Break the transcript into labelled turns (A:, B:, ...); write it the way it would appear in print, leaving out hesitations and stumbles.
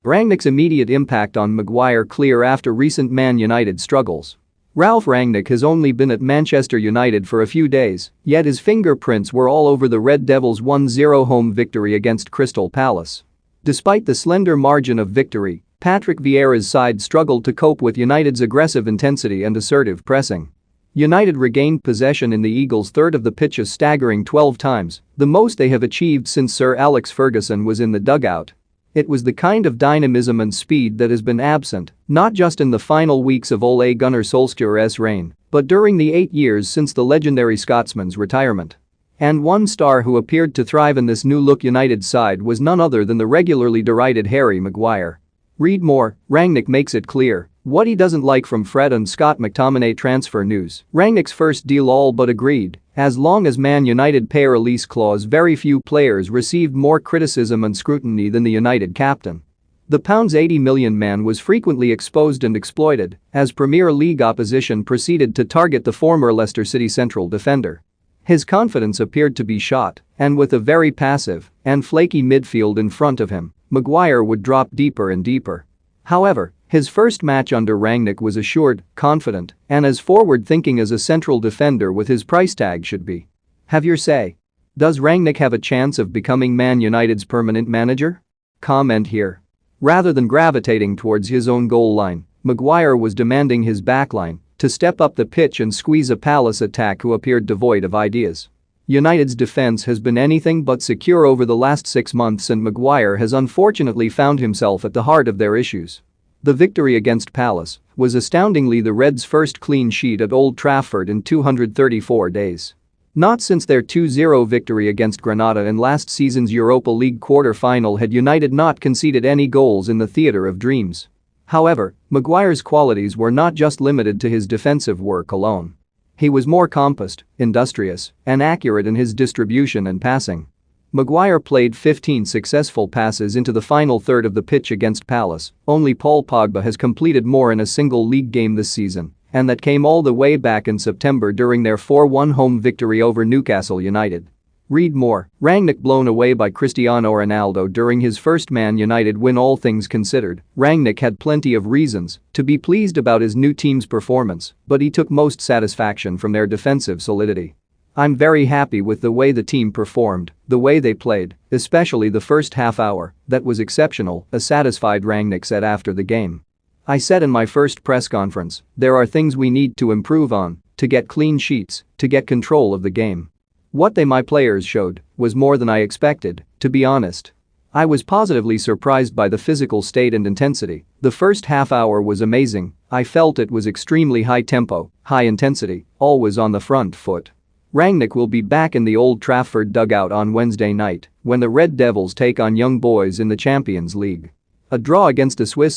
A: Rangnick's immediate impact on Maguire clear after recent Man United struggles. Ralph Rangnick has only been at Manchester United for a few days, yet his fingerprints were all over the Red Devils' 1-0 home victory against Crystal Palace. Despite the slender margin of victory, Patrick Vieira's side struggled to cope with United's aggressive intensity and assertive pressing. United regained possession in the Eagles' third of the pitch a staggering 12 times, the most they have achieved since Sir Alex Ferguson was in the dugout. It was the kind of dynamism and speed that has been absent, not just in the final weeks of Ole Gunnar Solskjaer's reign, but during the 8 years since the legendary Scotsman's retirement. And one star who appeared to thrive in this new-look United side was none other than the regularly derided Harry Maguire. Read more. Rangnick makes it clear what he doesn't like from Fred and Scott McTominay transfer news. Rangnick's first deal all but agreed. As long as Man United pay a release clause, very few players received more criticism and scrutiny than the United captain. The £80 million man was frequently exposed and exploited as Premier League opposition proceeded to target the former Leicester City central defender. His confidence appeared to be shot, and with a very passive and flaky midfield in front of him, Maguire would drop deeper and deeper. However, his first match under Rangnick was assured, confident, and as forward-thinking as a central defender with his price tag should be. Have your say. Does Rangnick have a chance of becoming Man United's permanent manager? Comment here. Rather than gravitating towards his own goal line, Maguire was demanding his backline to step up the pitch and squeeze a Palace attack who appeared devoid of ideas. United's defense has been anything but secure over the last 6 months, and Maguire has unfortunately found himself at the heart of their issues. The victory against Palace was astoundingly the Reds' first clean sheet at Old Trafford in 234 days. Not since their 2-0 victory against Granada in last season's Europa League quarter-final had United not conceded any goals in the theatre of dreams. However, Maguire's qualities were not just limited to his defensive work alone. He was more compassed, industrious, and accurate in his distribution and passing. Maguire played 15 successful passes into the final third of the pitch against Palace. Only Paul Pogba has completed more in a single league game this season, and that came all the way back in September during their 4-1 home victory over Newcastle United. Read more. Rangnick blown away by Cristiano Ronaldo during his first Man United win. All things considered, Rangnick had plenty of reasons to be pleased about his new team's performance, but he took most satisfaction from their defensive solidity. I'm very happy with the way the team performed, the way they played, especially the first half hour, that was exceptional, a satisfied Rangnick said after the game. I said in my first press conference, there are things we need to improve on, to get clean sheets, to get control of the game. What my players showed was more than I expected, to be honest. I was positively surprised by the physical state and intensity. The first half hour was amazing. I felt it was extremely high tempo, high intensity, always on the front foot. Rangnick will be back in the Old Trafford dugout on Wednesday night when the Red Devils take on Young Boys in the Champions League. A draw against a Swiss